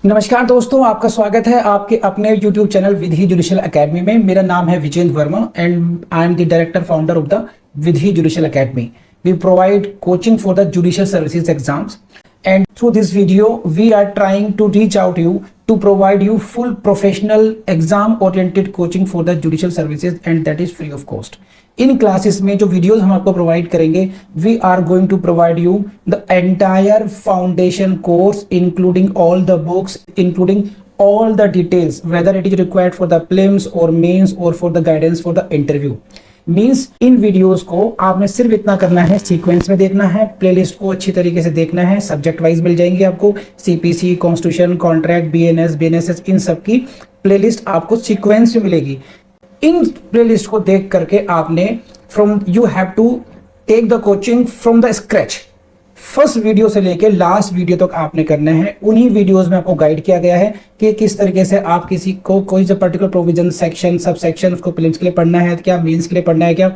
नमस्कार दोस्तों, आपका स्वागत है आपके अपने YouTube channel Vidhi judicial academy में। मेरा नाम है Vijendra Verma and I am the director founder of the Vidhi judicial academy. We provide coaching for the judicial services exams, and through this video we are trying to reach out you to provide you full professional exam oriented coaching for the judicial services, and that is free of cost. इन classes में जो videos हम आपको provide करेंगे, we are going to provide you the entire foundation course including all the books, including all the details whether it is required for the prelims or mains or for the guidance for the interview. Means in videos को आपने सिर्फ इतना करना है, sequence में देखना है, playlist को अच्छी तरीके से देखना है। सब्जेक्ट वाइज मिल जाएंगे आपको, CPC, constitution, contract, BNS, BNSS, इन सब की प्लेलिस्ट आपको सीक्वेंस में मिलेगी। इन प्लेलिस्ट को देख करके आपने you have to take the coaching from the scratch. First video से लेके लास्ट वीडियो तक आपने करना है। उन्हीं वीडियोस में आपको गाइड किया गया है कि किस तरीके से आप किसी को कोई सा particular provision, section, sub section उसको प्रीलिम्स के लिए पढ़ना है क्या, मेंस के लिए पढ़ना है क्या,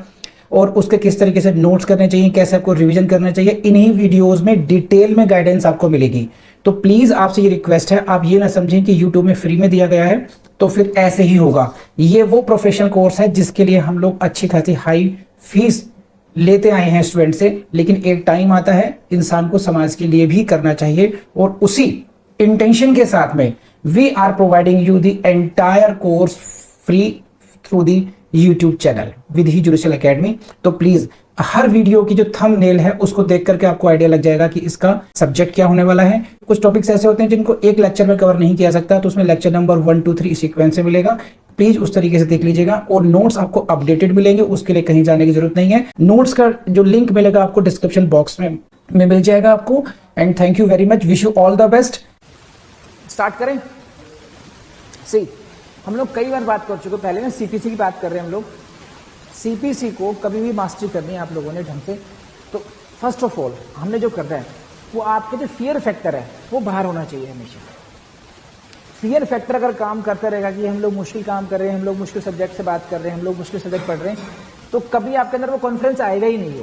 और उसके किस तरीके से नोट्स करने चाहिए, कैसे आपको रिवीजन करना चाहिए। इन्हीं वीडियोस में डिटेल में गाइडेंस आपको मिलेगी। तो प्लीज आपसे ये रिक्वेस्ट है, आप ये ना समझें कि यूट्यूब में फ्री में दिया गया है तो फिर ऐसे ही होगा। ये वो प्रोफेशनल कोर्स है जिसके लिए हम लोग अच्छी खासी हाई फीस लेते आए हैं स्टूडेंट से, लेकिन एक टाइम आता है इंसान को समाज के लिए भी करना चाहिए, और उसी इंटेंशन के साथ में we are providing you the entire course free through the YouTube channel Vidhi judicial academy. तो प्लीज हर वीडियो की जो थंबनेल है उसको देख करके आपको आइडिया लग जाएगा कि इसका सब्जेक्ट क्या होने वाला है। कुछ टॉपिक्स ऐसे होते हैं जिनको एक लेक्चर में कवर नहीं किया सकता, तो उसमें लेक्चर नंबर 1, 2, 3 सीक्वेंस से मिलेगा। प्लीज उस तरीके से देख लीजिएगा, और नोट्स आपको अपडेटेड मिलेंगे, उसके लिए कहीं जाने की जरूरत नहीं है। नोट्स का जो लिंक मिलेगा आपको डिस्क्रिप्शन बॉक्स में मिल जाएगा आपको। And thank you very much, wish you all the best. Start करें। सी, हम लोग कई बार बात कर चुके, पहले ना सीपीसी की बात कर रहे हैं हम लोग। सीपीसी को कभी भी मास्टरी करनी है आप लोगों ने ढंग से, तो फर्स्ट ऑफ ऑल हमने जो कर रहा है वो आपके जो फियर फैक्टर है वो बाहर होना चाहिए हमेशा। फियर फैक्टर अगर काम करता रहेगा कि हम लोग मुश्किल काम कर रहे हैं, हम लोग मुश्किल सब्जेक्ट से बात कर रहे हैं, हम लोग मुश्किल सब्जेक्ट पढ़ रहे हैं, तो कभी आपके अंदर वो कॉन्फिडेंस आएगा ही नहीं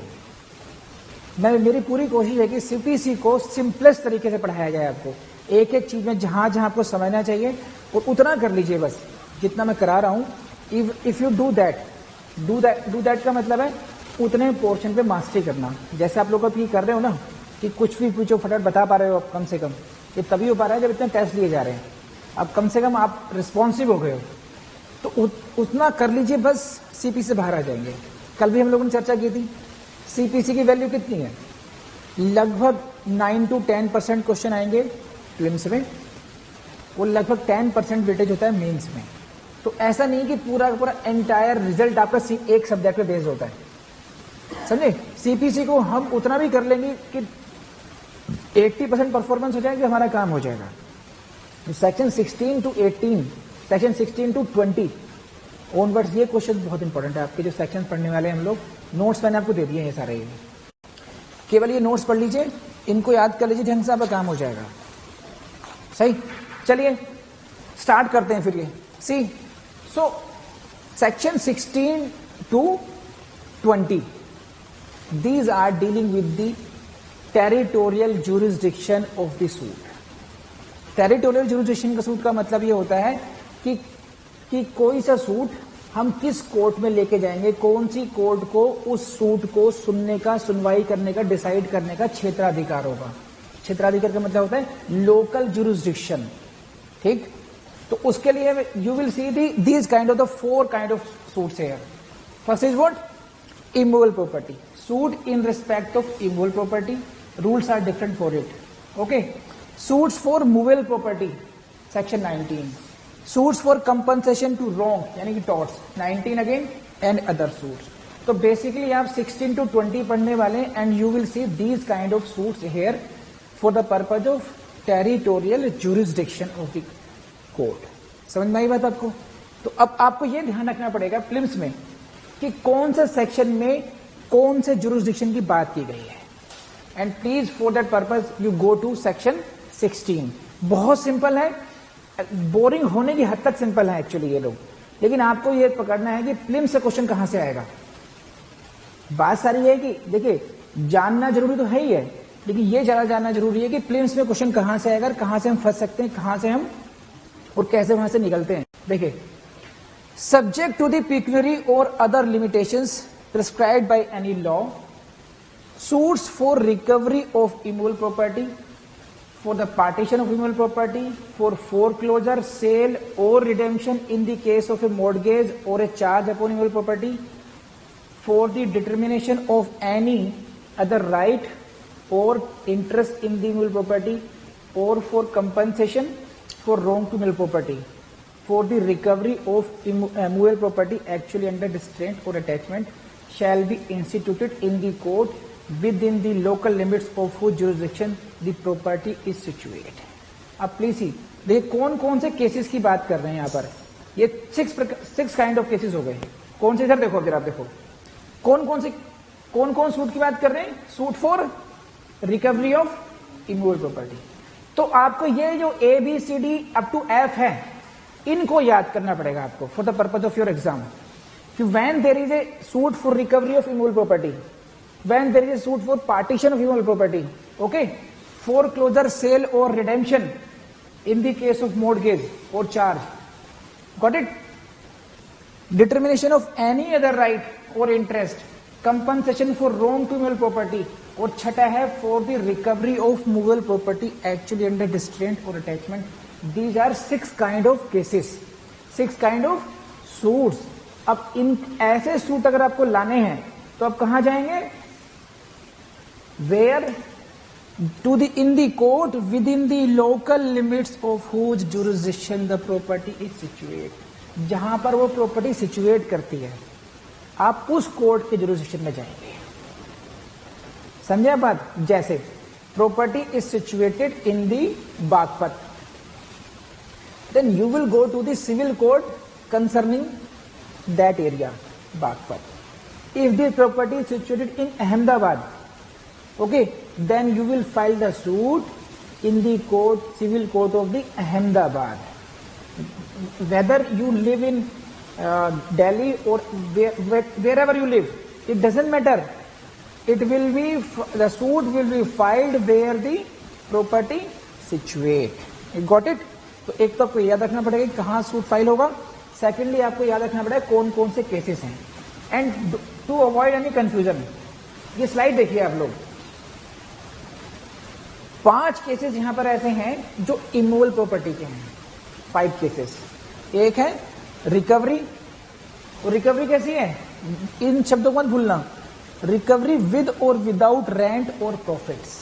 है। मेरी पूरी कोशिश है कि सीपीसी को सिंपलेस्ट तरीके से पढ़ाया जाए आपको। एक एक चीज में जहां जहां आपको समझना चाहिए और उतना कर लीजिए बस जितना मैं करा रहा हूं। इफ यू डू दैट का मतलब है उतने पोर्शन पे मास्टरी करना। जैसे आप लोग अभी कर रहे हो ना कि कुछ भी पूछो फटाफट बता पा रहे हो आप, कम से कम ये तभी हो पा रहा है जब इतने टेस्ट लिए जा रहे हैं। अब कम से कम आप रिस्पॉन्सिव हो गए हो, तो उतना कर लीजिए, बस सीपीसी से बाहर आ जाएंगे। कल भी हम लोगों ने चर्चा की थी, सीपीसी की वैल्यू कितनी है, लगभग 9 to 10% क्वेश्चन आएंगे प्रीलिम्स में, वो लगभग 10% वेटेज होता है मेंस में। तो ऐसा नहीं कि पूरा का पूरा एंटायर रिजल्ट आपका एक सब्जेक्ट पे बेस्ड होता है, समझे। सीपीसी को हम उतना भी कर लेंगे कि 80% परफॉर्मेंस हो जाएगी, हमारा काम हो जाएगा। Section 16 to 18, section 16 to 20 onwards, ये क्वेश्चन बहुत इंपॉर्टेंट है आपके जो सेक्शन पढ़ने वाले हैं हम लोग। नोट्स मैंने आपको दे दिए ये सारे, केवल ये नोट्स पढ़ लीजिए, इनको याद कर लीजिए, ढंग से आपका काम हो जाएगा। सही, चलिए स्टार्ट करते हैं फिर। ये see, so section 16 to 20 these are dealing with the territorial jurisdiction of the suit. Territorial jurisdiction का सूट का मतलब ये होता है कि कोई सा सूट हम किस कोर्ट में लेके जाएंगे, कौन सी कोर्ट को उस सूट को सुनने का, सुनवाई करने का, डिसाइड करने का क्षेत्राधिकार होगा। क्षेत्राधिकार का मतलब होता है लोकल ज्यूरिसडिक्शन, ठीक। तो उसके लिए you will see these kind of the 4 kind of suits here. First is what, immovable property, suit in respect of immovable property, rules are different for it, okay. Suits for movable property section 19, suits for compensation to wrong यानी कि torts 19 again, and other suits. तो basically आप 16 to 20 पढ़ने वाले, and you will see these kind of suits here for the purpose of territorial jurisdiction of the court. समझ में आई बात आपको। तो अब आपको यह ध्यान रखना पड़ेगा प्रीलिम्स में कि कौन से सेक्शन में कौन से ज्यूरिसडिक्शन की बात की गई है, and please for that purpose you go to section 16। बहुत सिंपल है, बोरिंग होने की हद तक सिंपल है एक्चुअली ये लोग, लेकिन आपको ये पकड़ना है कि प्रीलिम्स से क्वेश्चन कहां से आएगा। बात सारी है कि देखिए जानना जरूरी तो है ही है, लेकिन ये ज़्यादा जानना जरूरी है कि प्रीलिम्स में क्वेश्चन कहाँ से आएगा, कहाँ से हम फंस सकते हैं, कहाँ से हम और कैसे वहां से निकलते हैं। देखिए, सब्जेक्ट टू द पिक्यूनरी और other limitations prescribed by any law, suits for recovery of immovable property, for the partition of immovable property, for foreclosure, sale or redemption in the case of a mortgage or a charge upon immovable property, for the determination of any other right or interest in the immovable property, or for compensation for wrong to immovable property, for the recovery of immovable property actually under restraint or attachment shall be instituted in the court within the local limits of whose jurisdiction the property is situated. अब please ही देखिए कौन कौन से cases की बात कर रहे हैं यहाँ पर। ये सिक्स काइंड ऑफ केसेस हो गए। कौन से सर? देखो अगर आप देखो कौन कौन सूट की बात कर रहे हैं। Suit for recovery of immovable property. तो आपको ये जो ABCD अप टू F है, इनको याद करना पड़ेगा आपको for the purpose of your exam. कि when there is a suit for recovery of immovable property, when there is a suit for partition of immovable property, okay, foreclosure, sale or redemption in the case of mortgage or charge, got it, determination of any other right or interest, compensation for wrong to immovable property, और छठा है for the recovery of movable property actually under restraint or attachment. These are 6 kind of cases, 6 kind of suits. अब इन ऐसे suit अगर आपको लाने हैं तो आप कहां जाएंगे? Where to the in the court within the local limits of whose jurisdiction the property is situated. जहां पर वो प्रॉपर्टी सिचुएट करती है, आप उस कोर्ट के जुरिस्डिक्शन में जाएंगे। समझे बात? जैसे property is situated in the Baghpat, then you will go to the civil court concerning that area Baghpat. If the property is situated in Ahmedabad, okay, then you will file the suit in the court, civil court of the Ahmedabad. Whether you live in Delhi or wherever you live, it doesn't matter. It will be, the suit will be filed where the property situate. You got it? तो एक तो आपको याद रखना पड़ेगा कहाँ suit file होगा। Secondly आपको याद रखना पड़ेगा कौन कौन से केसेस हैं। And to avoid any confusion, ये स्लाइड देखिए आप लोग। 5 केसेस यहां पर ऐसे हैं जो इमूवेबल प्रॉपर्टी के हैं। 5 केसेस। एक है रिकवरी। और रिकवरी कैसी है? इन शब्दों को मत भूलना। रिकवरी विद और विदाउट रेंट और profits.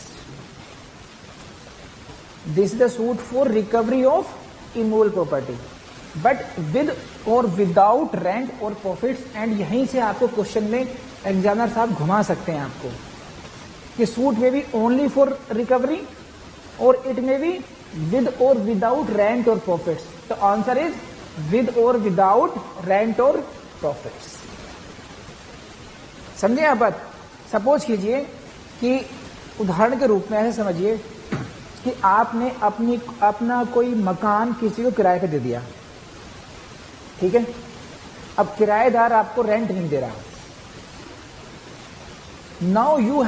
This is the suit for recovery of immovable property, but with और विदाउट रेंट और प्रॉफिट्स। एंड यहीं से आपको क्वेश्चन में एग्जामिनर साहब घुमा सकते हैं आपको कि सूट में भी ओनली फॉर रिकवरी और इट में भी विद और विदाउट रेंट और प्रॉफिट्स। तो आंसर इज विद और विदाउट रेंट और प्रॉफिट्स। समझे आप बात? सपोज कीजिए कि उदाहरण के रूप में ऐसे समझिए कि आपने अपना कोई मकान किसी को किराए पे दे दिया, ठीक है। अब किराएदार आपको रेंट नहीं दे रहा। Now you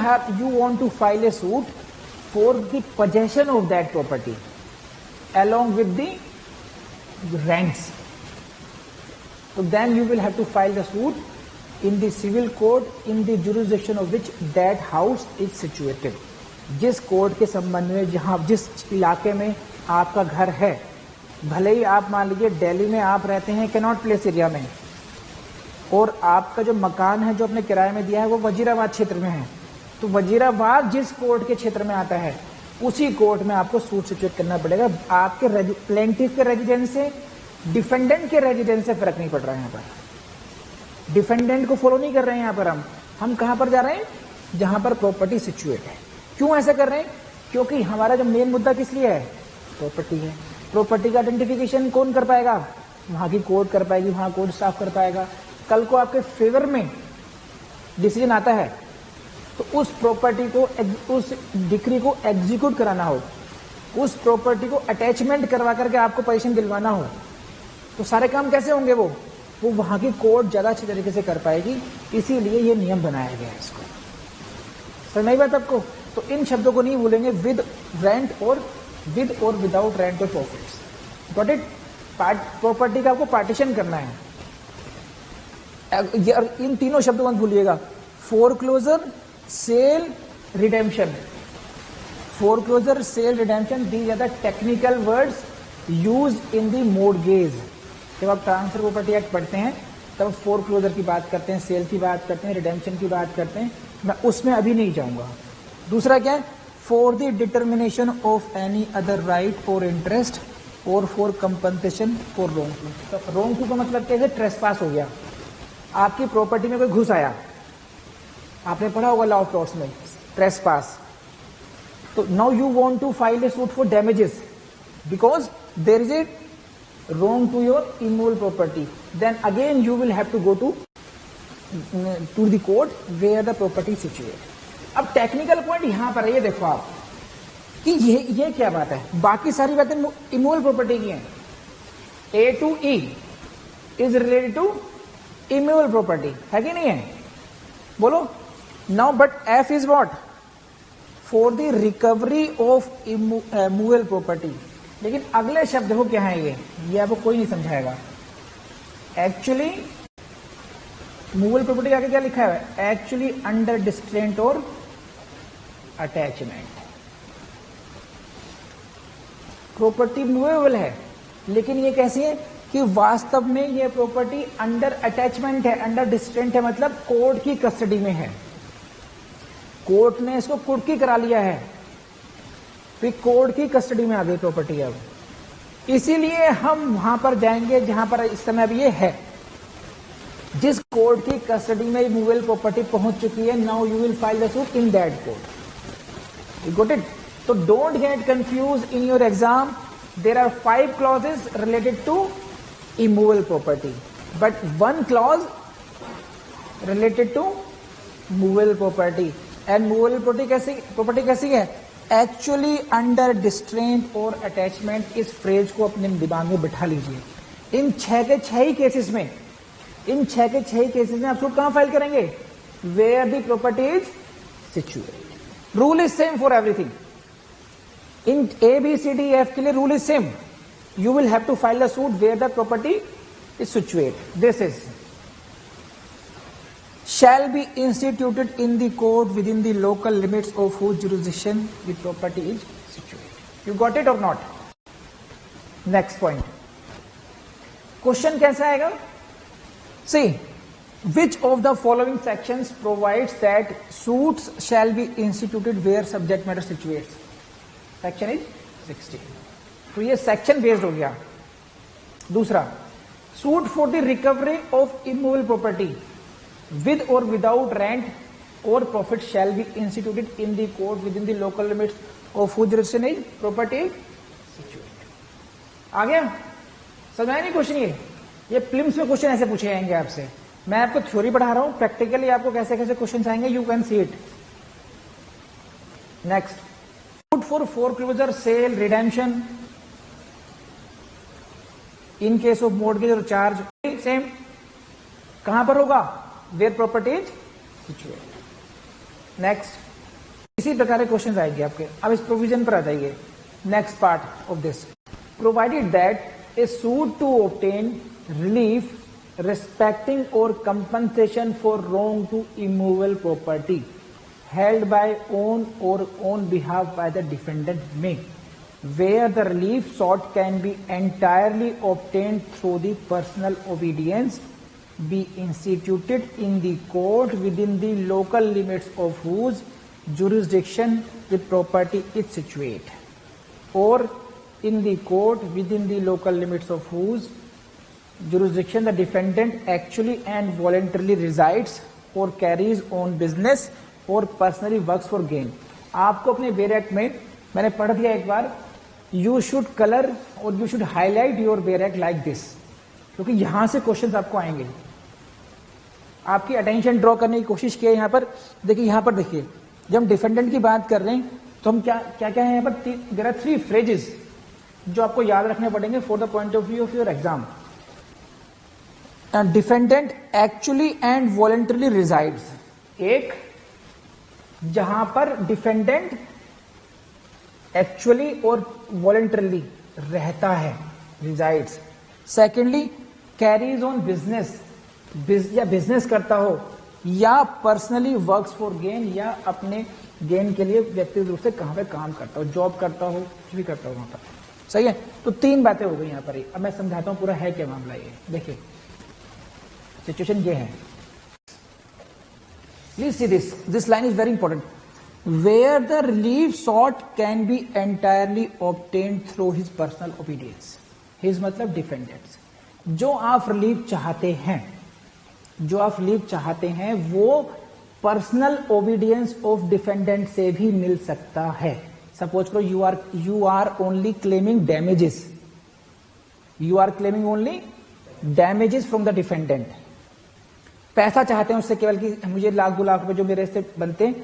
want to file a suit for the possession of that property along with the rents. So then you will have to file the suit in the civil court in the jurisdiction of which that house is situated. जिस court के संबंध में जहां जिस इलाके में आपका घर है, भले ही आप मान लीजिए दिल्ली में आप रहते हैं कैनॉट प्लेस एरिया में, और आपका जो मकान है जो आपने किराए में दिया है वो वजीराबाद क्षेत्र में है, तो वजीराबाद जिस कोर्ट के क्षेत्र में आता है उसी कोर्ट में आपको सूट सिचुएट करना पड़ेगा। आपके प्लेंटिफ के रेजिडेंस से डिफेंडेंट के रेजिडेंस से फर्क नहीं पड़ रहा है। यहाँ पर डिफेंडेंट को फॉलो नहीं कर रहे हैं। यहाँ पर हम कहाँ पर जा रहे हैं? जहां पर प्रॉपर्टी सिचुएट है। क्यों ऐसा कर रहे हैं? क्योंकि हमारा जो मेन मुद्दा किस लिए है? प्रॉपर्टी है। प्रॉपर्टी का आइडेंटिफिकेशन कौन कर पाएगा? वहां की कोर्ट कर पाएगी, वहां कोर्ट स्टाफ कर पाएगा। कल को आपके फेवर में डिसीजन आता है तो उस प्रॉपर्टी को, उस डिक्री को एग्जीक्यूट कराना हो, उस प्रॉपर्टी को अटैचमेंट करवा करके आपको पोजीशन दिलवाना हो, तो सारे काम कैसे होंगे? वो वहां की कोर्ट ज्यादा अच्छी तरीके से कर पाएगी। इसीलिए ये नियम बनाया गया है। इसको समझ में आई बात आपको? तो इन शब्दों को नहीं भूलेंगे, विद रेंट और विदाउट रेंट और प्रॉफिट्स। Got it? प्रॉपर्टी का आपको पार्टीशन करना है। इन तीनों शब्दों को मत भूलिएगा, foreclosure, sale, redemption. Foreclosure, sale, redemption, these are the technical words used in the mortgage. जब आप ट्रांसफर प्रॉपर्टी एक्ट पढ़ते हैं तब फोरक्लोजर की बात करते हैं, सेल की बात करते हैं, रिडेम्पशन की बात करते हैं, मैं उसमें अभी नहीं जाऊंगा। दूसरा क्या है? For the determination of any other right और इंटरेस्ट और फॉर कंपनसेशन फॉर रोंगफुल। तो रोंगफुल का मतलब क्या है? ट्रेसपास हो गया, आपकी प्रॉपर्टी में कोई घुस आया, आपने पढ़ा होगा लॉ ऑफ टॉर्ट्स में, ट्रेसपास। तो now you want to file a suit for damages because there is a wrong to your immovable property, then again you will have to go to the court where the property is situated. अब technical point यहां पर है, ये देखो आप कि ये क्या बात है, बाकी सारी बातें इमूवेबल प्रॉपर्टी की हैं। A to E is related to immovable property, है कि नहीं है? बोलो now, but F is what? For the recovery of movable property. लेकिन अगले शब्द हो क्या है ये आपको कोई नहीं समझाएगा। एक्चुअली मूवेबल प्रॉपर्टी आगे क्या लिखा है? एक्चुअली अंडर डिस्ट्रेंट और अटैचमेंट। प्रॉपर्टी मूवेबल है, लेकिन ये कैसी है कि वास्तव में ये प्रॉपर्टी अंडर अटैचमेंट है, अंडर डिस्ट्रेंट है, मतलब कोर्ट की कस्टडी में है। कोर्ट ने इसको कुर्की करा लिया है, फिर कोर्ट की कस्टडी में आ गई प्रॉपर्टी अब। इसीलिए हम वहां पर जाएंगे जहां पर इस समय अब ये है, जिस कोर्ट की कस्टडी में मूवेबल प्रॉपर्टी पहुंच चुकी है। Now you will file the suit in that court. You got it? तो don't get confuse in your exam. There are 5 clauses related to immovable property, but 1 clause related to movable property. And movable property कैसी है? Actually under डिस्ट्रेंट और attachment. इस phrase को अपने दिमाग में बिठा लीजिए। इन 6 के 6 ही केसेस में, आप सूट कहां फाइल करेंगे? Where the property is situated. Rule is same for everything. इन ABCDF के लिए rule is same. You will have to file the suit where the property is situated. This is shall be instituted in the court within the local limits of whose jurisdiction the property is situated. You got it or not? Next point. Question कैसा आएगा? See, which of the following sections provides that suits shall be instituted where subject matter situates? Section is 16. तो ये section based हो गया। दूसरा, suit for the recovery of immovable property with or without rent or profit shall be instituted in the court within the local limits of whose jurisdiction is property situated. आ गया? समझ आया नहीं question? ये prelims में question ऐसे पूछे जाएंगे आपसे। मैं आपको थ्योरी पढ़ा रहा हूं, प्रैक्टिकली आपको कैसे कैसे क्वेश्चन आएंगे, you can see it. Next, suit for foreclosure, sale, redemption in case of mortgage और चार्ज, सेम। कहां पर होगा? Where property is situated. Next, इसी प्रकार के क्वेश्चन आएंगे आपके। अब इस प्रोविजन पर आ जाइए। Next part of this, provided that a suit to obtain relief respecting और compensation for wrong to immovable property held by own or on behalf by the defendant may, where the relief sought can be entirely obtained through the personal obedience, be instituted in the court within the local limits of whose jurisdiction the property is situate, or in the court within the local limits of whose jurisdiction the defendant actually and voluntarily resides or carries on business or personally works for gain. आपको अपने bare act में मैंने पढ़ दिया एक बार, you should colour और you should highlight your bare act like this, क्योंकि यहां से क्वेश्चंस आपको आएंगे। आपकी अटेंशन ड्रॉ करने की कोशिश की है यहाँ पर। देखिए यहाँ पर, देखिए जब हम डिफेंडेंट की बात कर रहे हैं तो हम क्या क्या क्या है यहाँ पर? देयर आर 3 फ्रेजेस जो आपको याद रखने पड़ेंगे for the point of view of your exam. Defendant actually and voluntarily resides, एक जहां पर डिफेंडेंट एक्चुअली और वॉलंटरली रहता है, resides. Secondly, carries on business, या बिजनेस करता हो, या पर्सनली वर्क्स फॉर गेन, या अपने गेन के लिए व्यक्तिगत रूप से कहां पे काम करता हो, जॉब करता हो, कुछ भी करता हो वहां पर। सही है। तो 3 बातें हो गई यहां पर। अब मैं समझाता हूं पूरा है क्या मामला। ये देखिए सिचुएशन ये है। Please see this line is very important. Where the relief sought can be entirely obtained through his personal obedience. His मतलब डिफेंडेंट्स। जो आप रिलीफ चाहते हैं, वो पर्सनल ओबीडियंस ऑफ डिफेंडेंट से भी मिल सकता है। सपोज करो you are only claiming damages, from the defendant. पैसा चाहते हैं उससे केवल कि मुझे लाख 2 लाख रुपए जो मेरे से बनते हैं,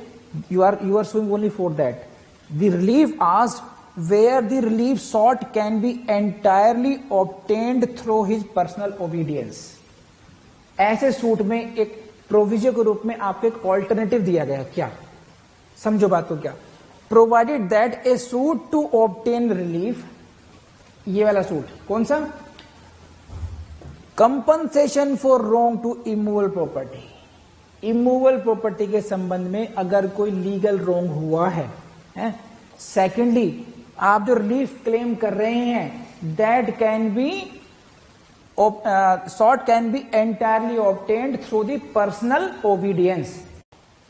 you are suing only for that. The relief asked where the relief sought can be entirely obtained through his personal obedience. ऐसे सूट में एक प्रोविजन के रूप में आपको एक ऑल्टरनेटिव दिया गया। क्या? समझो बात को। क्या? Provided that a suit to obtain relief, ये वाला सूट कौन सा? Compensation for wrong to immovable property. Immovable property के संबंध में अगर कोई लीगल रॉन्ग हुआ है। सेकेंडली, आप जो रिलीफ क्लेम कर रहे हैं, that can be sought can be entirely obtained through the personal obedience.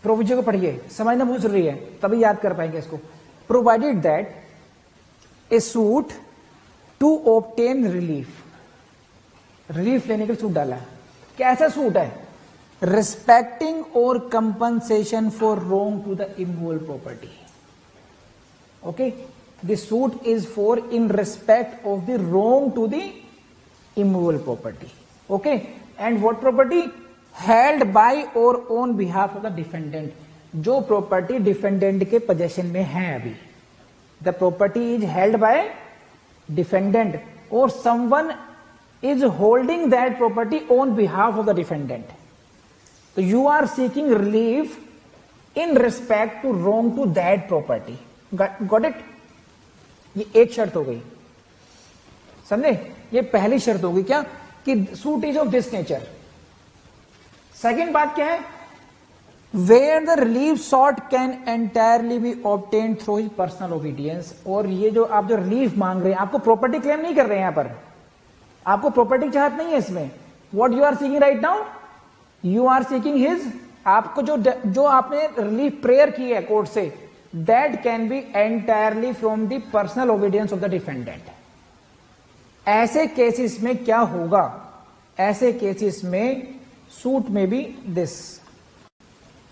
Provision को पढ़िए, समझना बहुत जरूरी है, तभी याद कर पाएंगे इसको। Provided that a suit to obtain relief, relief लेने के सूट डाला है। कैसा सूट है? रिस्पेक्टिंग और compensation for wrong to the immovable property. Okay, the suit is for in respect of the wrong to the immovable property. Okay, and what property? Held by or on behalf of the defendant. जो property defendant के possession में है अभी, the property is held by defendant और someone is holding that property on behalf of the defendant. तो you are seeking relief in respect to wrong to that property. Got it? ये एक शर्त हो गई, समझे? ये पहली शर्त होगी। क्या? कि suit is of this nature. Second बात क्या है? Where the relief sought can entirely be obtained through his personal obedience. और ये जो आप जो रिलीफ मांग रहे हैं, आपको प्रॉपर्टी क्लेम नहीं कर रहे हैं यहां पर, आपको प्रॉपर्टी चाहत नहीं है इसमें। What you are seeking right now? You are seeking his, आपको जो आपने रिलीफ प्रेयर की है कोर्ट से, that can be entirely from the personal obedience of the defendant. ऐसे केसेस में क्या होगा? ऐसे केसेस में सूट में भी दिस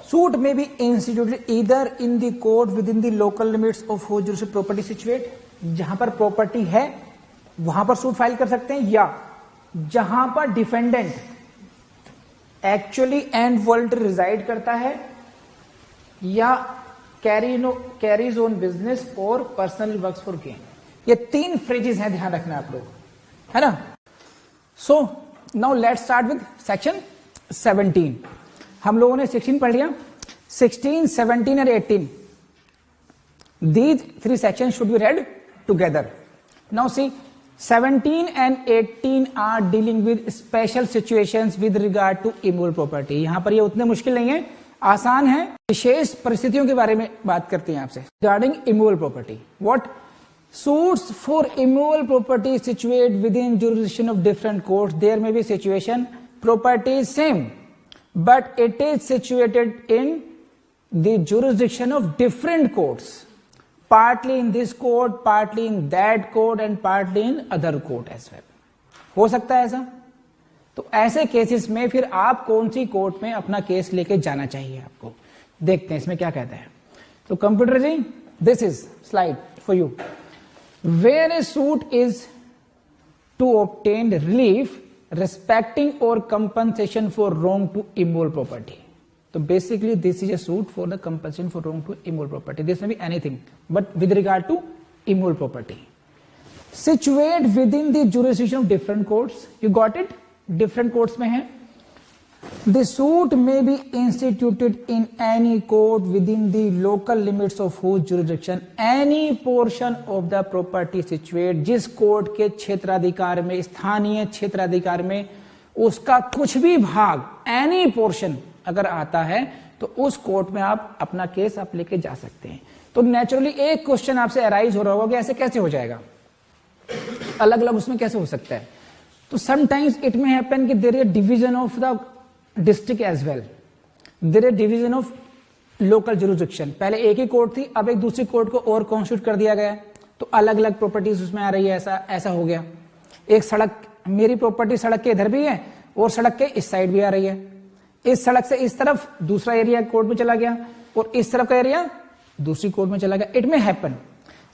सूट में be instituted either in the court within the local limits of whose jurisdiction property situate. जहां पर प्रॉपर्टी है वहां पर सूट फाइल कर सकते हैं, या जहां पर defendant actually and voluntary reside करता है, या कैरीज ऑन बिजनेस और पर्सनल वर्क्स फॉर गेन। ये 3 फ्रेजेस हैं, ध्यान रखना आप लोग, है ना? So now let's start with section 17। हम लोगों ने 16 पढ़ लिया, 16, 17 और 18। These 3 sections should be read together. Now see, 17 and 18 are dealing with special situations with regard to immovable property. यहां पर ये उतने मुश्किल नहीं है, आसान है। विशेष परिस्थितियों के बारे में बात करते हैं आपसे। Regarding immovable property, what suits for immovable property situate within jurisdiction of different courts. There may be situation property is same, but it is situated in the jurisdiction of different courts, partly in this court, partly in that court, and partly in other court as well. हो सकता है ऐसा? तो ऐसे cases में फिर आप कौन सी कोर्ट में अपना केस लेके जाना चाहिए आपको, देखते हैं इसमें क्या कहता है। तो computer ji, this is slide for you. Where a suit is to obtain relief respecting or compensation for wrong to immovable property. So basically this is a suit for the compensation for wrong to immovable property. This may be anything, but with regard to immovable property. Situate within the jurisdiction of different courts. You got it? Different courts में है। The suit may be instituted in any court within the local limits of whose jurisdiction any portion of the property situate, जिस court के क्षेत्राधिकार में, स्थानीय क्षेत्राधिकार में उसका कुछ भी भाग, एनी पोर्शन अगर आता है तो उस कोर्ट में आप अपना केस आप लेके जा सकते हैं। तो नेचुरली एक क्वेश्चन आपसे अराइज हो रहा होगा कि ऐसे कैसे हो जाएगा, अलग अलग उसमें कैसे हो सकता है। तो समटाइम्स इट में हैपन कि there is division of the district as well, there is division of local jurisdiction. पहले एक ही कोर्ट थी, अब एक दूसरी कोर्ट को और कॉन्स्टिट्यूट कर दिया गया, तो अलग अलग प्रॉपर्टीज उसमें आ रही है, ऐसा हो गया। एक सड़क, मेरी प्रॉपर्टी सड़क के इधर भी है और सड़क के इस साइड भी आ रही है, इस सड़क से इस तरफ दूसरा एरिया कोर्ट में चला गया और इस तरफ का एरिया दूसरी कोर्ट में चला गया। इट में हैपन,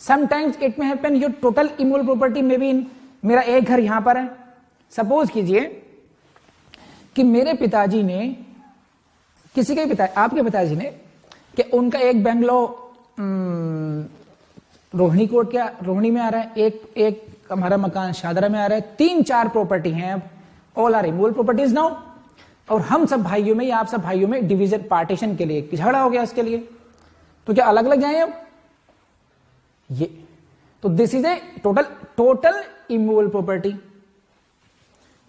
समटाइम्स इट में happen your total immovable property में भी, मेरा एक घर यहां पर है, सपोज कीजिए कि मेरे पिताजी ने, किसी के पिता, आपके पिताजी ने, कि उनका एक बंगलो रोहिणी कोर्ट क्या रोहिणी में आ रहा है, एक हमारा मकान शादरा में आ रहा है, 3-4 प्रॉपर्टी हैं, all are immovable properties now. और हम सब भाइयों में या आप सब भाइयों में डिवीजन पार्टीशन के लिए झगड़ा हो गया इसके लिए, तो क्या अलग अलग जाए अब ये? तो this is a total immovable property.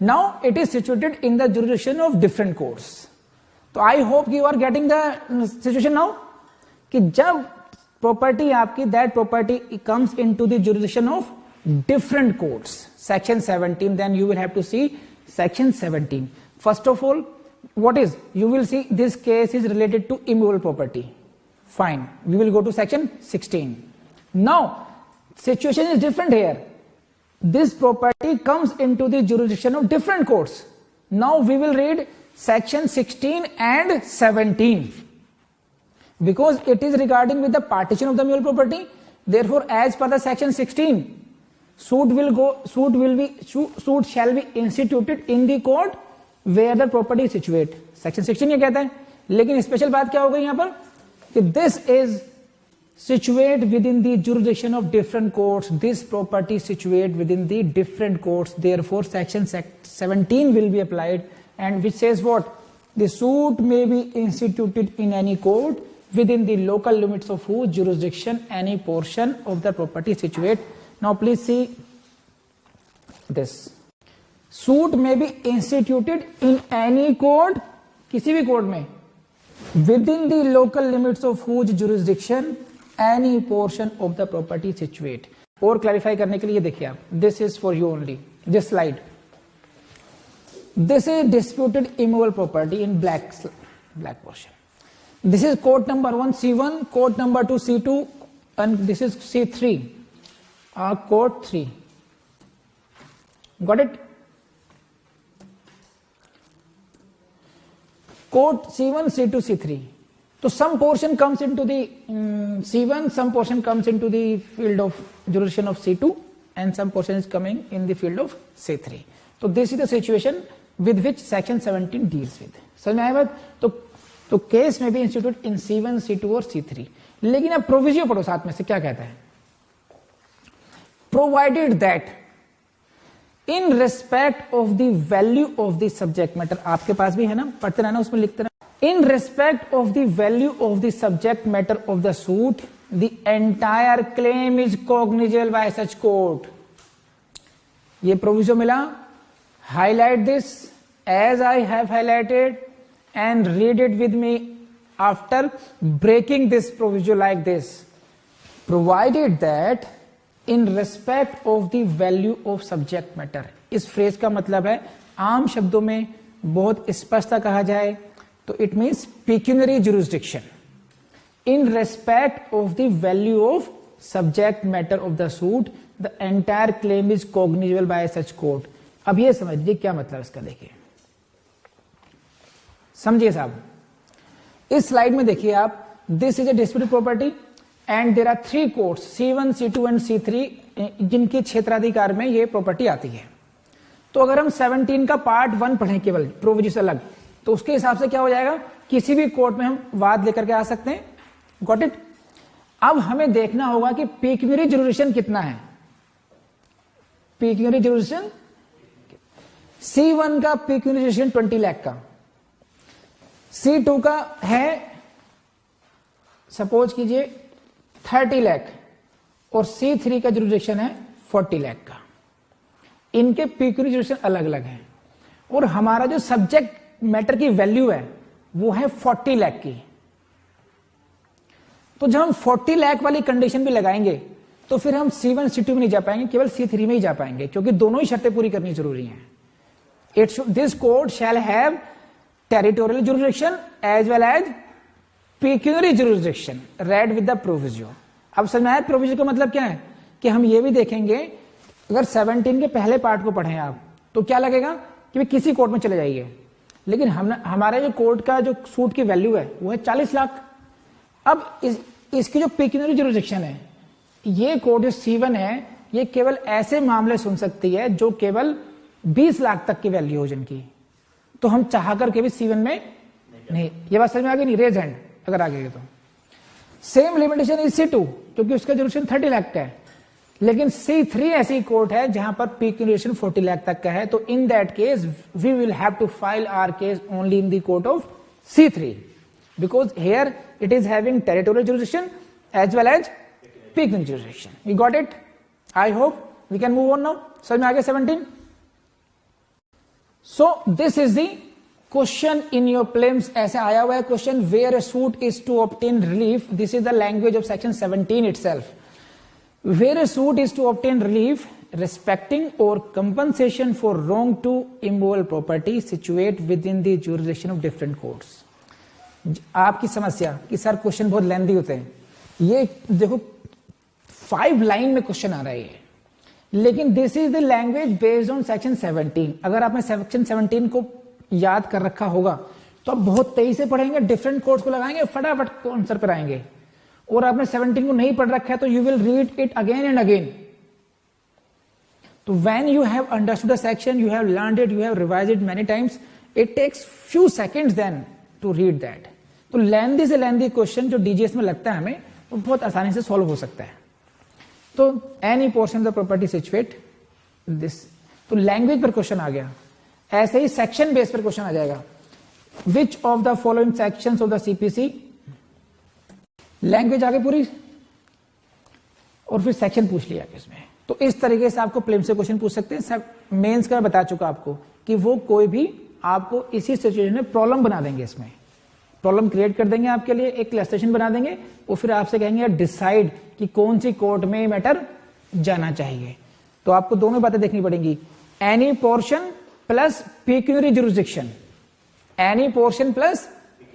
Now it is situated in the jurisdiction of different courts. तो I hope you are getting the situation now कि जब प्रॉपर्टी आपकी, that property comes into the jurisdiction of different courts, section 17, then you will have to see section 17. First of all, what is, you will see this case is related to immovable property, fine, we will go to section 16. Now situation is different here, this property comes into the jurisdiction of different courts. Now we will read section 16 and 17 because it is regarding with the partition of the immovable property. Therefore, as per the section 16, suit shall be instituted in the court where the property is situate. Section 16 ये कहता है, लेकिन special बात क्या हो गई यहां पर कि this is situate within the jurisdiction of different courts, this property situate within the different courts, therefore section 17 will be applied, and which says what, the suit may be instituted in any court within the local limits of whose jurisdiction any portion of the property situate. Now please see this. Suit may be instituted in any court, किसी भी court में, within the local limits of whose jurisdiction any portion of the property situate. और clarify करने के लिए देखिए आप, this is for you only, this slide. This is disputed immovable property in black portion. This is court number 1 C1, court number 2 C2, and this is C3. Court 3. Got it? Court C1, C2, C3. So some portion comes into the C1, some portion comes into the field of jurisdiction of C2, and some portion is coming in the field of C3. So this is the situation with which section 17 deals with. समझ में आया बात? तो case में भी institute इन C1, C2 और C3. लेकिन अब प्रोविजो पढ़ो साथ में से, क्या कहता है? Provided that in respect of the value of the subject matter, आपके पास भी है ना, पढ़ते रहना, उसमें लिखते रहना. In respect of the value of the subject matter of the suit, the entire claim is cognizable by such court. ये प्रोविजो मिला. Highlight this as I have highlighted and read it with me after breaking this proviso like this. Provided that in respect of the value of subject matter. इस phrase का मतलब है, आम शब्दों में बहुत स्पष्टता कहा जाए तो it means pecuniary jurisdiction. In respect of the value of subject matter of the suit the entire claim is cognizable by such court. अब ये समझिए क्या मतलब इसका, देखिए समझिए साहब. इस स्लाइड में देखिए आप, this is a disputed property and there are 3 courts C1, C2 and C3 जिनके क्षेत्राधिकार में ये प्रॉपर्टी आती है. तो अगर हम 17 का पार्ट 1 पढ़ें केवल प्रोविजन से अलग, तो उसके हिसाब से क्या हो जाएगा, किसी भी कोर्ट में हम वाद लेकर के आ सकते हैं. Got it? अब हमें देखना होगा कि पेक्यूनियरी जुरिसडिक्शन कितना है. पेक्यूनियरी जुरिसडिक्शन C1 का पेक्यूनियरी जुरिसडिक्शन 20 लाख का, C2 का है सपोज कीजिए 30 लाख और C3 का जुरिडिक्शन है 40 लाख का। इनके पिक्यूनियरी जुरिडिक्शन अलग अलग है और हमारा जो सब्जेक्ट मैटर की वैल्यू है वो है 40 लाख की। तो जब हम 40 लाख वाली कंडीशन भी लगाएंगे तो फिर हम C1 C2 में नहीं जा पाएंगे, केवल C3 में ही जा पाएंगे, क्योंकि दोनों ही शर्तें पूरी करनी जरूरी हैं। This code shall have territorial jurisdiction as well as pecuniary jurisdiction read with the proviso. अब समझ में आया प्रोविजो का मतलब क्या है कि हम ये भी देखेंगे, अगर 17 के पहले पार्ट को पढ़ें आप तो क्या लगेगा कि वे किसी कोर्ट में चले जाइए, लेकिन हमारा जो कोर्ट का जो सूट की वैल्यू है वो है 40 लाख। अब इसकी जो पिक्यूनियरी जुरिडिक्शन है, ये कोर्ट जो C1 है ये केवल ऐसे मामले सुन सकती है जो केवल 20 लाख तक की वैल्यू हो जिनकी, तो हम चाह करके भी C1 में नहीं। ये बात समझ में आ गई नहीं? रेज हैंड अगर आ गई तो। सेम लिमिटेशन इज C2 क्योंकि उसका जुरिडिक्शन 30 लाख का है, लेकिन C3 ऐसी कोर्ट है जहां पर पिक्यूनियरी 40 लाख तक का है। तो in that case we will have to file our case only in the court of C3 because here it is having territorial jurisdiction as well as pecuniary jurisdiction. You got it? I hope we can move on now. समझ में आ गया 17? So this is the question in your prelims. ऐसे आया हुआ है question, where a suit is to obtain relief. This is the language of section 17 itself. Where a suit is to obtain relief respecting or compensation for wrong to immovable property situate within the jurisdiction of different courts. आपकी समस्या कि sir question बहुत लेंदी होते हैं, ये देखो 5 line में question आ रहा है, लेकिन this is the language based on section 17। अगर आपने सेक्शन 17 को याद कर रखा होगा तो आप बहुत तेजी से पढ़ेंगे, डिफरेंट कोर्स को लगाएंगे, फटाफट आंसर पर आएंगे। और आपने 17 को नहीं पढ़ रखा है तो you will read it again and again. तो when you have understood a section, you have learned it, you have revised it many times, it takes few seconds then to read that. तो lengthy से lengthy question जो DGS में लगता है हमें, वो बहुत आसानी से सॉल्व हो सकता है। तो any portion of the property situate this, तो लैंग्वेज पर क्वेश्चन आ गया। ऐसे ही सेक्शन बेस पर क्वेश्चन आ जाएगा, which of the following sections of the CPC, language आगे पूरी और फिर सेक्शन पूछ लिया इसमें। तो इस तरीके से आपको प्रीलिम्स से क्वेश्चन पूछ सकते हैं। मेंस का बता चुका आपको कि वो कोई भी आपको इसी सिचुएशन में प्रॉब्लम बना देंगे, इसमें प्रॉब्लम क्रिएट कर देंगे आपके लिए, एक क्लस्टरेशन बना देंगे और फिर आपसे कहेंगे डिसाइड कि कौन सी कोर्ट में मैटर जाना चाहिए। तो आपको दोनों बातें देखनी पड़ेंगी, any portion plus pecuniary jurisdiction, any portion plus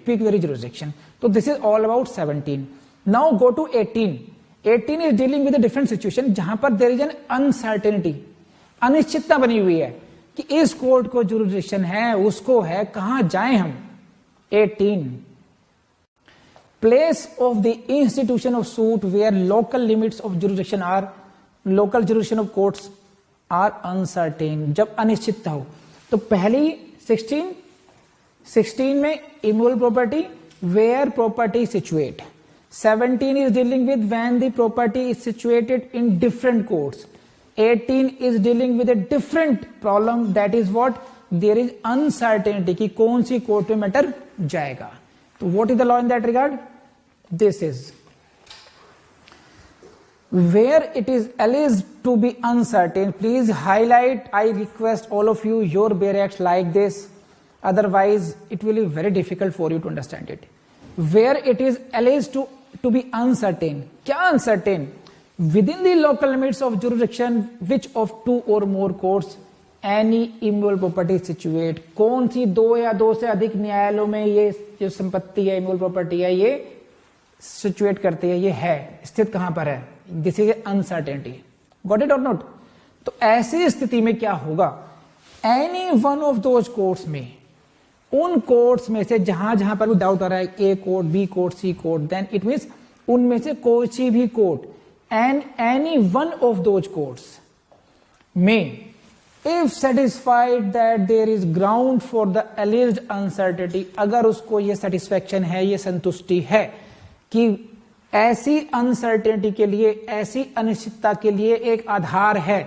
pecuniary jurisdiction. तो this is all about 17। Now go to 18। 18 is dealing with a different situation जहां पर देयर इज एन अनसर्टेनिटी, अनिश्चितता बनी हुई है कि इस कोर्ट को जुरिसडिक्शन है, उसको है, कहां जाएं हम। 18 place of the institution of suit where local limits of jurisdiction are, local jurisdiction of courts are uncertain, जब अनिश्चितता हो। तो पहली 16 में immovable property where property situate, 17 is dealing with when the property is situated in different courts, 18 is dealing with a different problem, that is what there is uncertainty कि कौन सी court में matter जाएगा। तो what is the law in that regard? This is where it is alleged to be uncertain, please highlight, I request all of you, your barracks like this, otherwise it will be very difficult for you to understand it. Where it is alleged to be uncertain, क्या uncertain? Within the local limits of jurisdiction which of 2 or more courts any immovable property situate, कौन सी 2 या 2 से अधिक न्यायालयों में ये जो संपत्ति है, immovable property है, ये सिचुएट करती है, ये है, स्थित कहां पर है। This is uncertainty, got it और नॉट। तो ऐसी स्थिति में क्या होगा, any one of those courts में, उन कोर्ट्स में से जहां जहां पर भी डाउट आ रहा है, A court, B court, C court, then it means उनमें से कोई सी भी court, and any one of those courts में if satisfied that there is ground for the alleged uncertainty, अगर उसको ये सेटिस्फेक्शन है, ये संतुष्टि है कि ऐसी अनसर्टेनिटी के लिए, ऐसी अनिश्चितता के लिए एक आधार है,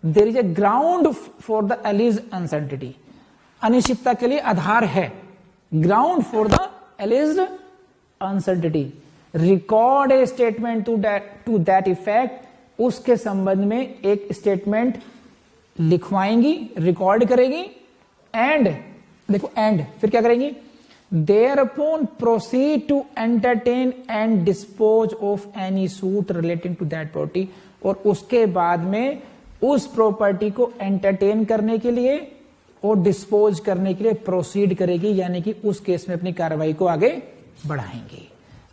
there is a ground for the alleged uncertainty, अनिश्चितता के लिए आधार है, ground for the alleged uncertainty, record a statement to that effect, उसके संबंध में एक स्टेटमेंट लिखवाएंगी, रिकॉर्ड करेगी, एंड देखो एंड फिर क्या करेंगी, thereupon proceed to entertain and dispose of any suit relating to that property, और उसके बाद में उस प्रॉपर्टी को एंटरटेन करने के लिए और डिस्पोज करने के लिए प्रोसीड करेगी, यानी कि उस केस में अपनी कार्रवाई को आगे बढ़ाएंगी।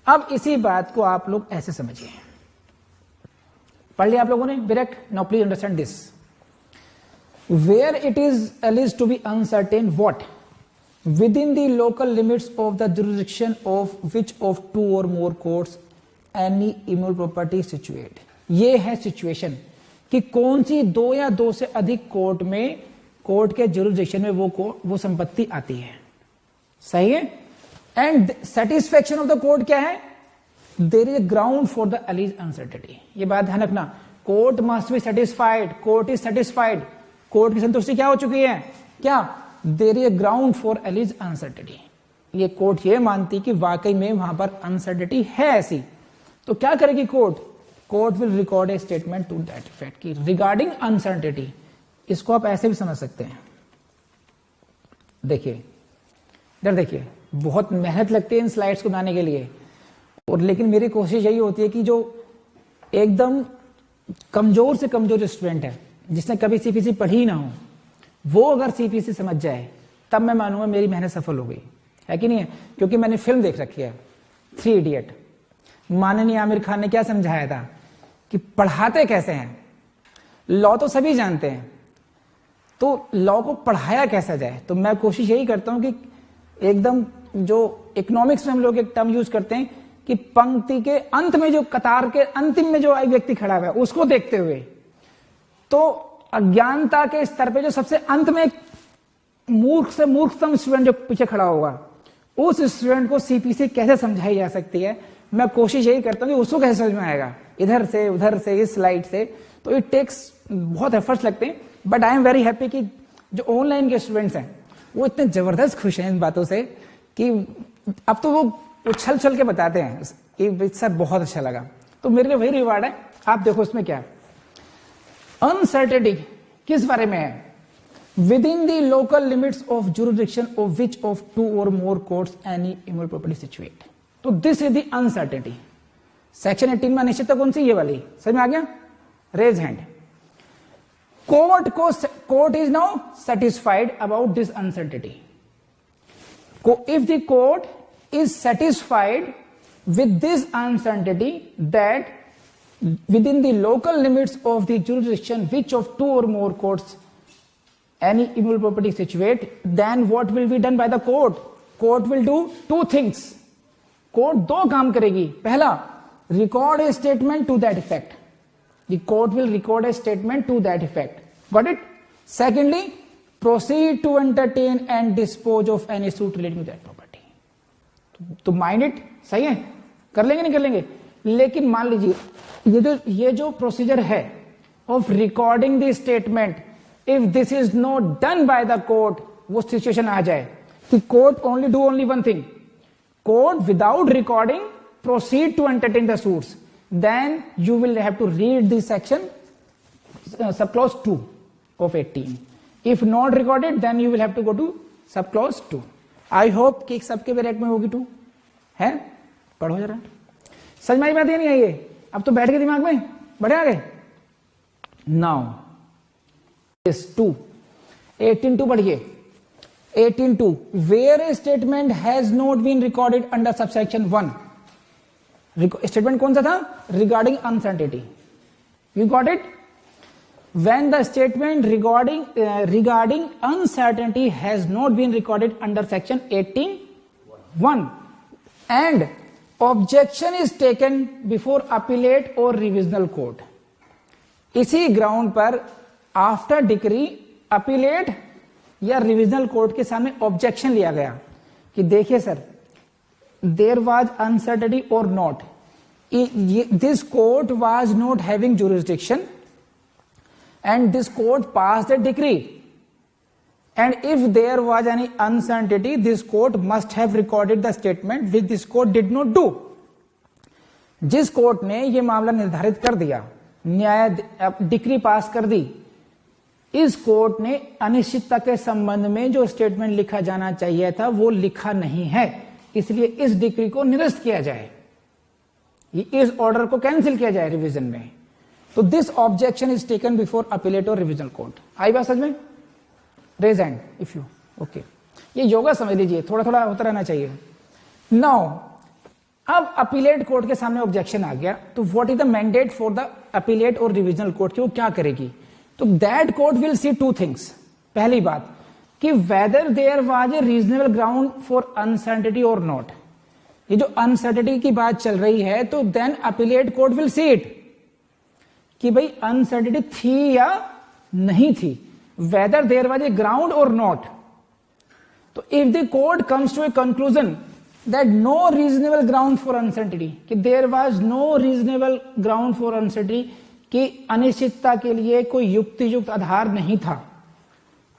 अब इसी बात को आप लोग ऐसे समझिए, पढ़ लिया आप लोगों ने direct. Now please understand this, where it is alleged to be uncertain what within the local limits of the jurisdiction of which of two or more courts any immutable property situate। ये है situation कि कौन सी दो या दो से अधिक court में, कोर्ट के जुरिडिक्शन में वो संपत्ति आती है। सही है। And satisfaction of the court क्या है, there is ground for the alleged uncertainty. ये बात ध्यान रखना, court must be satisfied, court is satisfied, court की संतुष्टि क्या हो चुकी है, क्या, there is ground for alleged uncertainty. ये कोर्ट ये मानती कि वाकई में वहां पर अनसर्टेनिटी है ऐसी, तो क्या करेगी court, court will record a statement to that effect की रिगार्डिंग अनसर्टेनिटी। इसको आप ऐसे भी समझ सकते हैं, देखिए इधर देखिए, बहुत मेहनत लगती है इन स्लाइड्स को बनाने के लिए, और लेकिन मेरी कोशिश यही होती है कि जो एकदम कमजोर से कमजोर स्टूडेंट है, जिसने कभी सीपीसी पढ़ी ना हो, वो अगर सीपीसी समझ जाए तब मैं मानूंगा मेरी मेहनत सफल हो गई, है कि नहीं है। क्योंकि मैंने फिल्म देख रखी है 3 इडियट, माननीय आमिर खान ने क्या समझाया था कि पढ़ाते कैसे हैं, लॉ तो सभी जानते हैं, तो लॉ को पढ़ाया कैसा जाए। तो मैं कोशिश यही करता हूं कि एकदम जो इकोनॉमिक्स में हम लोग एक टर्म यूज करते हैं कि पंक्ति के अंत में, जो कतार के अंतिम में जो एक व्यक्ति खड़ा हुआ है, उसको देखते हुए, तो अज्ञानता के स्तर पे जो सबसे अंत में मूर्ख से मूर्खतम स्टूडेंट जो पीछे खड़ा होगा, उस स्टूडेंट को सीपीसी कैसे समझाई जा सकती है, मैं कोशिश यही करता हूं कि उसको कैसे समझ में आएगा, इधर से उधर से इस स्लाइड से। तो इट टेक्स बहुत एफर्ट्स लगते हैं, but I am very happy कि जो ऑनलाइन के स्टूडेंट्स हैं वो इतने जबरदस्त खुश हैं इन बातों से कि अब तो वो उछल उछल के बताते हैं कि सर बहुत अच्छा लगा। तो मेरे लिए वही रिवार्ड है। आप देखो इसमें क्या है, अनसर्टेनिटी किस बारे में है, within the local limits of jurisdiction of which of 2 or more courts any immovable property situate. तो this is the uncertainty. Section 18 में अनिश्चितता कौन सी, ये वाली, समझ में आ गया, raise hand. Court is now satisfied about this uncertainty. If the court is satisfied with this uncertainty that within the local limits of the jurisdiction which of 2 or more courts any immutable property situate, then what will be done by the court? Court will do 2 things. Court 2 काम करेगी। पहला, record a statement to that effect. The court will record a statement to that effect. Got it? Secondly, proceed to entertain and dispose of any suit relating to that property. तो mind it, सही है, कर लेंगे नहीं कर लेंगे। लेकिन मान लीजिए ये जो प्रोसीजर है of recording the statement, if this is not done by the court, वो सिचुएशन आ जाए कि court only one thing, court without recording proceed to entertain the suits, then you will have to read the section sub clause 2 of 18। If not recorded then you will have to go to sub clause 2। I hope कि सबके भी rate में होगी 2 है, पढ़ो जरा, समझ में आई बात, नहीं आई ये, अब तो बैठ के दिमाग में, बढ़े आगे। नाउ दिस 2 18(2) पढ़िए, 18(2), where a statement has not been recorded under subsection 1। Statement कौन सा था, regarding uncertainty, you got it. When the statement regarding uncertainty has not been recorded under section 18(1) and objection is taken before appellate or revisional court, इसी ground पर after decree appellate या revisional court के सामने objection लिया गया कि देखिए sir, there was uncertainty or not, this court was not having jurisdiction and this court passed a decree and if there was any uncertainty, this court must have recorded the statement which this court did not do. जिस court ने यह मामला निर्धारित कर दिया, न्याय decree pass कर दी, इस कोर्ट ने अनिश्चितता के संबंध में जो स्टेटमेंट लिखा जाना चाहिए था वो लिखा नहीं है, इसलिए इस डिक्री को निरस्त किया जाए, इस ऑर्डर को कैंसिल किया जाए रिवीजन में। तो this objection is taken before appellate or revision court. आई बात समझ में? Raise hand if you okay. ये योगा समझ लीजिए, थोड़ा थोड़ा होता रहना चाहिए। नाउ अब अपीलेट कोर्ट के सामने ऑब्जेक्शन आ गया, तो what is the mandate for the appellate or revisional court की वो क्या करेगी? तो that court will see two things. पहली बात कि whether there was a reasonable ground for uncertainty or not. ये जो अनसर्टेनिटी की बात चल रही है, तो then appellate court will see it कि भाई अनसर्टेनिटी थी या नहीं थी, whether there was a ground or not. तो if the court comes to a conclusion that no reasonable ground for uncertainty, कि there was no reasonable ground for uncertainty, कि अनिश्चितता के लिए कोई युक्तियुक्त आधार नहीं था,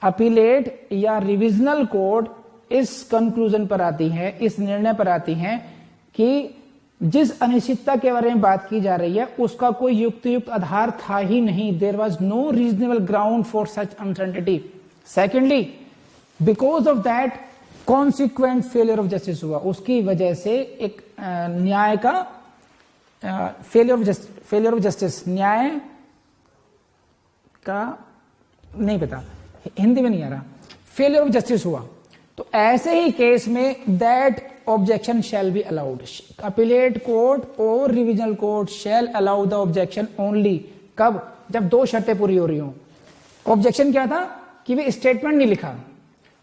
अपीलेट या रिविजनल कोर्ट इस कंक्लूजन पर आती है, इस निर्णय पर आती है कि जिस अनिश्चितता के बारे में बात की जा रही है उसका कोई युक्तियुक्त आधार था ही नहीं, there was no reasonable ground for such uncertainty. Secondly, because of that consequent failure of justice हुआ, उसकी वजह से एक न्याय का फेलियर ऑफ जस्टिस, न्याय का नहीं पता, हिंदी में नहीं आ रहा, फेलियर ऑफ जस्टिस हुआ। तो ऐसे ही केस में that objection shall be allowed. Appellate court और revisional court shall allow the objection only. कब? जब दो शर्तें पूरी हो रही हो। ऑब्जेक्शन क्या था? कि वे स्टेटमेंट नहीं लिखा।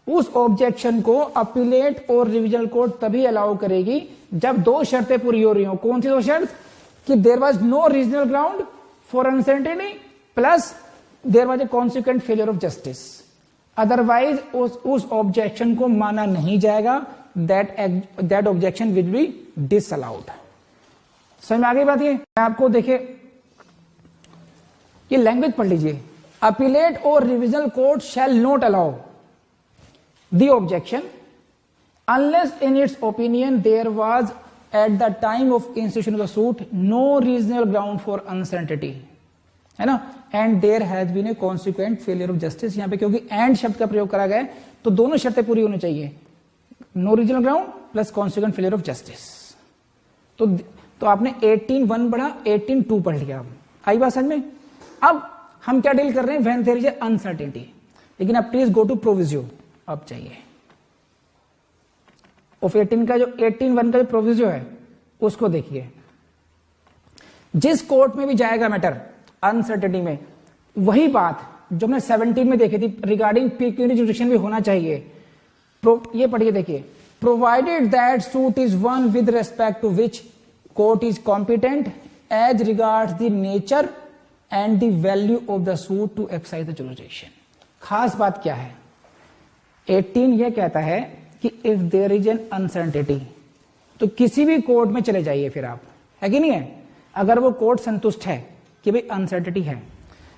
उस ऑब्जेक्शन को अपीलेट और रिविजनल कोर्ट तभी अलाउ करेगी जब दो शर्तें पूरी हो रही हो। कौन सी दो शर्त? कि there was no reasonable ground for uncertainty plus there was a consequent failure of justice. Otherwise उस ऑब्जेक्शन को माना नहीं जाएगा, that objection will be disallowed. समझ में आ गई बात? ये मैं आपको देखिए, ये लैंग्वेज पढ़ लीजिए। Appellate or revisional court shall not allow the objection unless in its opinion there was at the time of institution of the suit no reasonable ground for uncertainty, है ना, and there has been a consequent failure of justice. यहां पे क्योंकि and शब्द का प्रयोग करा गया है तो दोनों शर्तें पूरी होनी चाहिए, no regional ground plus consequent failure of justice. तो आपने 18(1) पढ़ा, 18(2) पढ़ लिया। आई बात समझ में? अब हम क्या डील कर रहे हैं? When there is uncertainty. लेकिन अब प्लीज गो टू प्रोविजो। अब चाहिए ऑफ 18 का जो 18(1) का जो प्रोविजो है उसको देखिए। जिस कोर्ट में भी जाएगा मैटर अनसर्टेनिटी में, वही बात जो हमने 17 में देखी थी रिगार्डिंग पेक्यूनियरी जुरिडिक्शन भी होना चाहिए। ये पढ़िए, देखिए। Provided that suit is one with respect to which court is competent as regards the nature and the value of the suit to exercise the jurisdiction. खास बात क्या है? 18 यह कहता है कि if there is an uncertainty, तो किसी भी कोर्ट में चले जाइए फिर आप, है कि नहीं है? अगर वो कोर्ट संतुष्ट है कि भाई अनसर्टेनिटी है,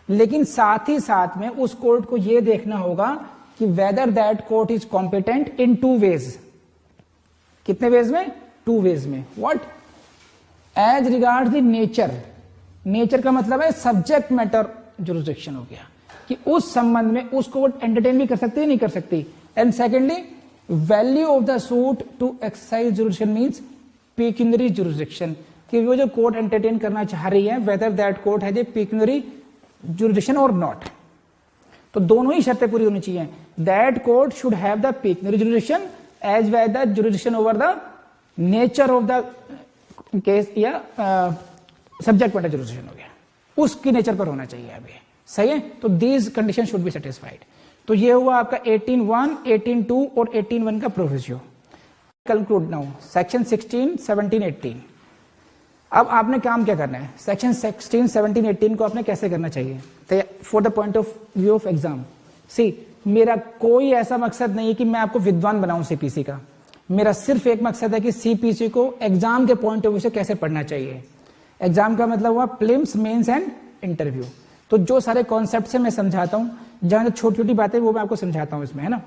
लेकिन साथ ही साथ में उस कोर्ट को यह देखना होगा कि whether that court is competent in 2 ways. कितने वेज में? 2 वेज में। What? As regards the nature. Nature का मतलब है सब्जेक्ट मैटर जुरिडिक्शन हो गया, कि उस संबंध में उसको वो एंटरटेन भी कर सकती है, नहीं कर सकती। And secondly, value of the suit to exercise jurisdiction means pecuniary jurisdiction, कि वो जो कोर्ट एंटरटेन करना चाह रही है whether that court has a pecuniary jurisdiction और नॉट। तो दोनों ही शर्तें पूरी होनी चाहिए। That court should have the pecuniary jurisdiction as well the jurisdiction over the nature of the case, या सब्जेक्ट मैटर जुरिडिक्शन हो गया, उसकी नेचर पर होना चाहिए अभी। सही है? तो these condition should be satisfied. तो ये हुआ आपका 18(1), 18(2) और 18(1) का प्रोविजो। Conclude now section 16, 17, 18। अब आपने काम क्या करना है? सेक्शन 16, 17, 18 को आपने कैसे करना चाहिए for the point of view of exam. See, मेरा कोई ऐसा मकसद नहीं है कि मैं आपको विद्वान बनाऊं सीपीसी का। मेरा सिर्फ एक मकसद है कि सीपीसी को एग्जाम के पॉइंट ऑफ व्यू से कैसे पढ़ना चाहिए। एग्जाम का मतलब हुआ प्रीलिम्स, मेंस एंड इंटरव्यू। तो जो सारे कॉन्सेप्ट से मैं समझाता हूं, जहाँ छोटी छोटी बातें वो मैं आपको समझाता हूँ इसमें, है ना।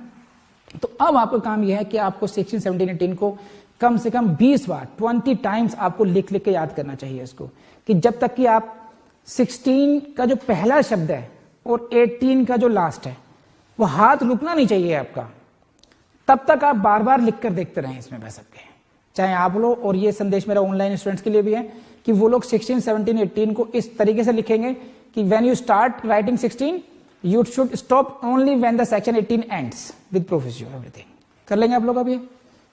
तो अब आपका काम यह है कि आपको सेक्शन 17, 18 को कम से कम 20 बार 20 टाइम्स आपको लिख लिख के याद करना चाहिए इसको, कि जब तक कि आप 16 का जो पहला शब्द है और 18 का जो लास्ट है वो हाथ रुकना नहीं चाहिए आपका, तब तक आप बार बार लिख कर देखते रहें इसमें बह सबके, चाहे आप लोग। और ये संदेश मेरा ऑनलाइन स्टूडेंट्स के लिए भी है कि वो लोग 16, 17, 18 को इस तरीके से लिखेंगे कि when you start writing 16 you should stop only when the section 18 ends with proviso everything. कर लेंगे आप लोग अभी।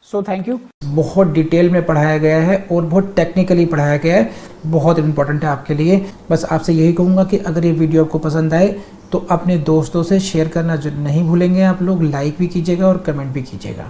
So thank you. बहुत डिटेल में पढ़ाया गया है और बहुत टेक्निकली पढ़ाया गया है, बहुत इंपॉर्टेंट है आपके लिए। बस आपसे यही कहूँगा कि अगर ये वीडियो आपको पसंद आए तो अपने दोस्तों से शेयर करना जो नहीं भूलेंगे आप लोग, लाइक भी कीजिएगा और कमेंट भी कीजिएगा।